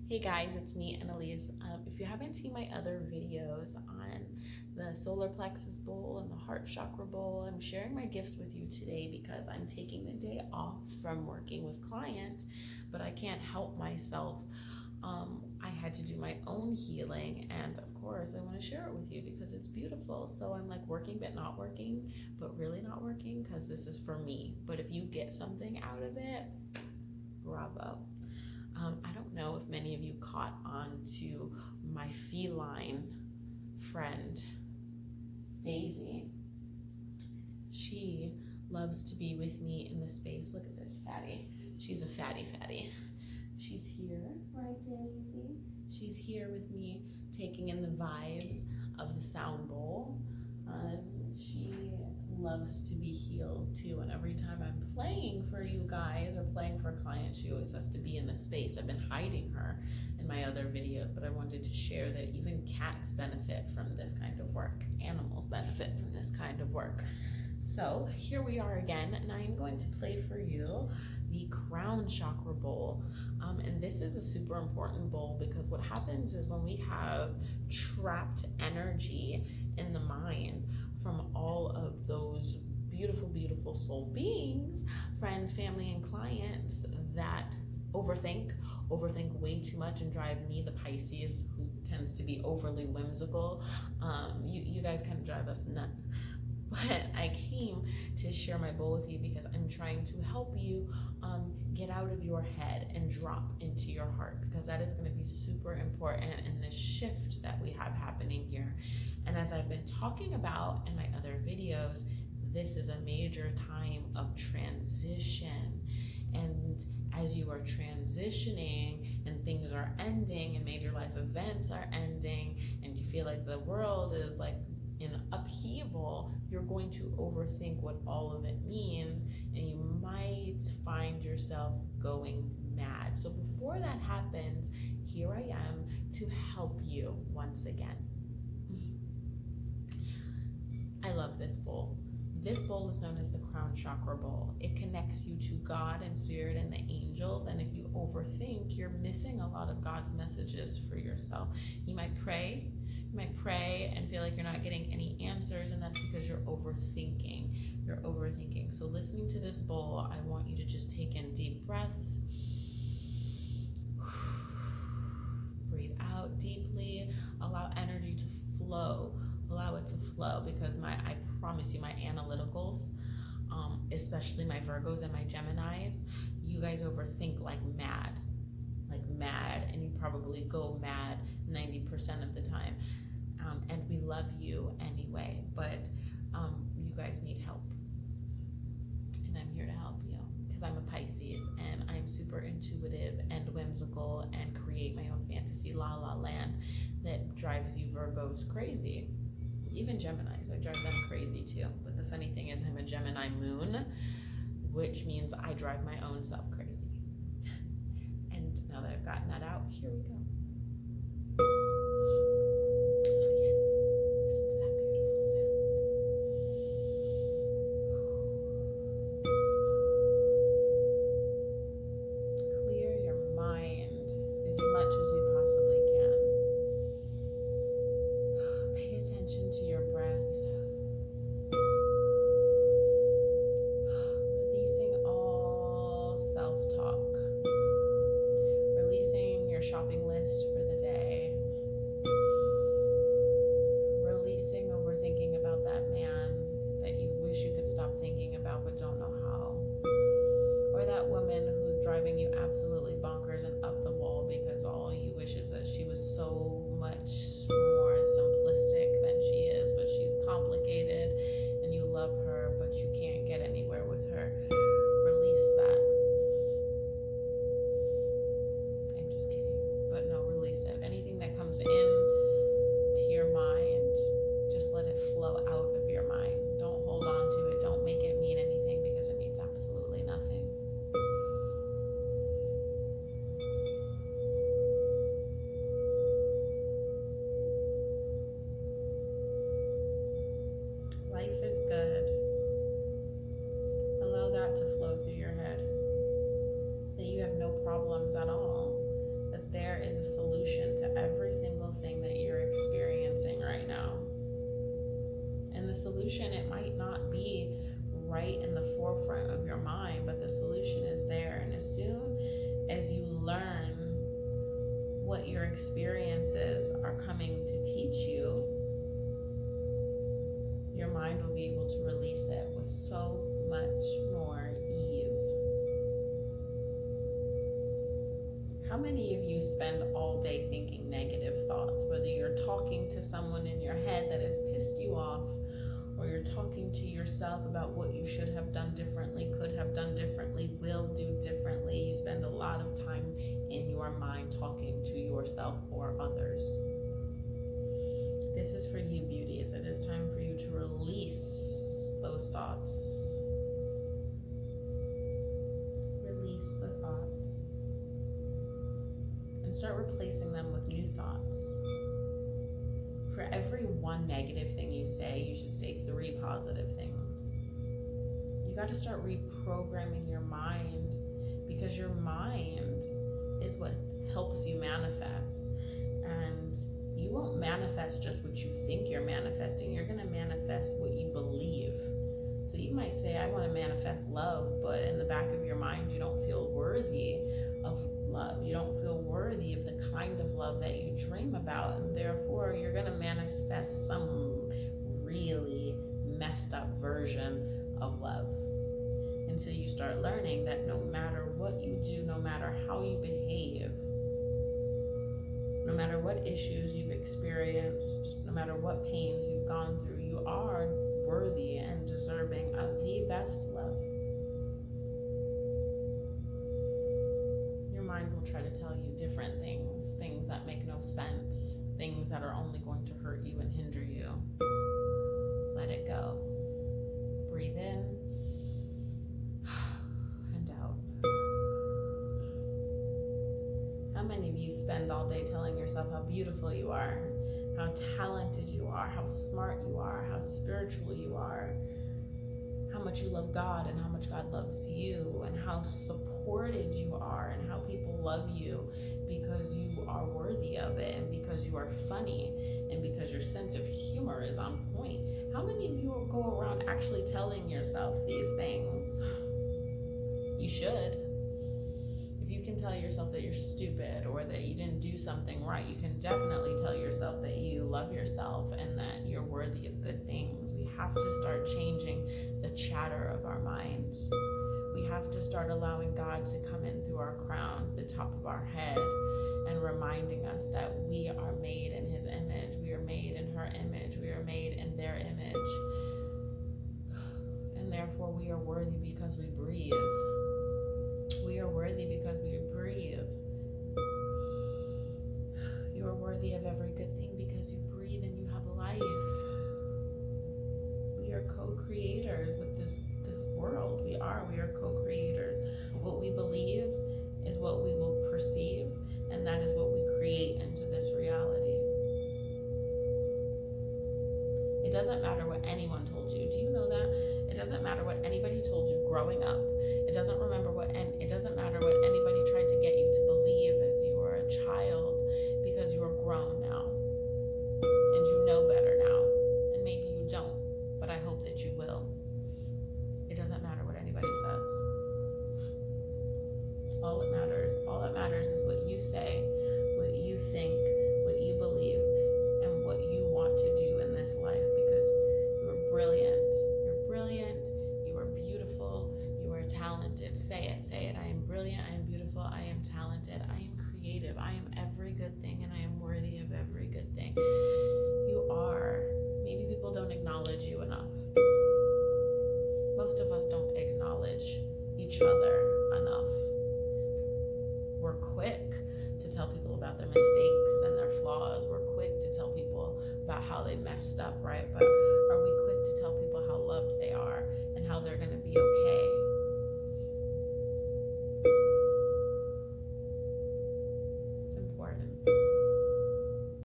Hey guys, it's me, Annalise. If you haven't seen my other videos on the solar plexus bowl and the heart chakra bowl, I'm sharing my gifts with you today because I'm taking the day off from working with clients, but I can't help myself. I had to do my own healing, and of course, I want to share it with you because it's beautiful. So I'm like working, but not working, but really not working because this is for me. But if you get something out of it, bravo. I don't know if many of you caught on to my feline friend, Daisy. She loves to be with me in the space. Look at this fatty. She's a fatty. She's here, right, Daisy? She's here with me, taking in the vibes of the sound bowl. She loves to be healed too, and every time I'm playing for you guys or playing for a client, she always has to be in the space. I've been hiding her in my other videos, but I wanted to share that even cats benefit from this kind of work. Animals benefit from this kind of work. So here we are again, and I am going to play for you the crown chakra bowl. And this is a super important bowl because what happens is when we have trapped energy in the mind from all of those beautiful soul beings, friends, family, and clients that overthink way too much and drive me, the Pisces, who tends to be overly whimsical. You guys kind of drive us nuts. But I came to share my bowl with you because I'm trying to help you get out of your head and drop into your heart, because that is going to be super important in this shift that we have happening here. And as I've been talking about in my other videos, this is a major time of transition. And as you are transitioning and things are ending and major life events are ending and you feel like the world is like in upheaval, you're going to overthink what all of it means, and you might find yourself going mad. So before that happens, here I am to help you once again. I love this bowl. This bowl is known as the crown chakra bowl. It connects you to God and spirit and the angels. And if you overthink, you're missing a lot of God's messages for yourself. You might pray and feel like you're not getting any answers, and that's because you're overthinking. So listening to this bowl, I want you to just take in deep breaths. Breathe out deeply. Allow energy to flow. Allow it to flow, because I promise you, my analyticals, especially my Virgos and my Geminis, you guys overthink like mad, and you probably go mad 90% of the time. And we love you anyway, but you guys need help. And I'm here to help you because I'm a Pisces and I'm super intuitive and whimsical and create my own fantasy la land that drives you Virgos crazy. Even Geminis, I drive them crazy too. But the funny thing is, I'm a Gemini moon, which means I drive my own self crazy. And now that I've gotten that out, here we go. Shopping list solution, it might not be right in the forefront of your mind, but the solution is there. And as soon as you learn what your experiences are coming to teach you, your mind will be able to release it with so much more ease. How many of you spend all day thinking negative thoughts? Whether you're talking to someone in your head that has pissed you off, or you're talking to yourself about what you should have done differently, could have done differently, will do differently. You spend a lot of time in your mind talking to yourself or others. This is for you, beauties. It is time for you to release those thoughts. Release the thoughts. And start replacing them with new thoughts. For every one negative thing you say, you should say 3 positive things. You got to start reprogramming your mind, because your mind is what helps you manifest. And you won't manifest just what you think you're manifesting. You're going to manifest what you believe. So you might say, I want to manifest love, but in the back of your mind, you don't feel worthy of love. You don't feel worthy of the kind of love that you dream about. And therefore, you're going to manifest some really messed up version of love. Until you start learning that no matter what you do, no matter how you behave, no matter what issues you've experienced, no matter what pains you've gone through, you are worthy and deserving of the best love. Your mind will try to tell you different things, things that make no sense, things that are only going to hurt you and hinder you. Let it go. Breathe in and out. How many of you spend all day telling yourself how beautiful you are, how talented you are, how smart you are, how spiritual you are, how much you love God and how much God loves you, and how supported you are, and how people love you because you are worthy of it, and because you are funny, and because your sense of humor is on point? How many of you will go around actually telling yourself these things? You should. If you can tell yourself that you're stupid or that you didn't do something right, you can definitely tell yourself that you love yourself and that you're worthy of good things. We have to start changing the chatter of our minds. We have to start allowing God to come in through our crown, the top of our head, and reminding us that we are made in His image. We are made in her image. We are made in their image. And therefore we are worthy because we breathe. We are worthy because we breathe. You are worthy of every good thing because you breathe and you have life. We are co-creators with this world. We are co-creators. What we believe is what we will perceive, and that is what we create into this reality. It doesn't matter what anyone told you. Do you know that? It doesn't matter what anybody told you growing up. It doesn't matter what anybody tried to get you to believe as you were a child, because you are grown now. And you know better now. And maybe you don't, but I hope that you will. It doesn't matter what anybody says. All that matters is what you say, what you think, what you believe, and what you want to do in this life, because you are brilliant. You're brilliant. You are beautiful. You are talented. Say it. I am brilliant. I am beautiful. I am talented. I am creative. I am every good thing, and I am worthy of every good thing. You are. Maybe people don't acknowledge you enough. Most of us don't acknowledge each other enough. We're quick to tell people about their mistakes and their flaws. We're quick to tell people about how they messed up, right? But are we quick to tell people how loved they are and how they're going to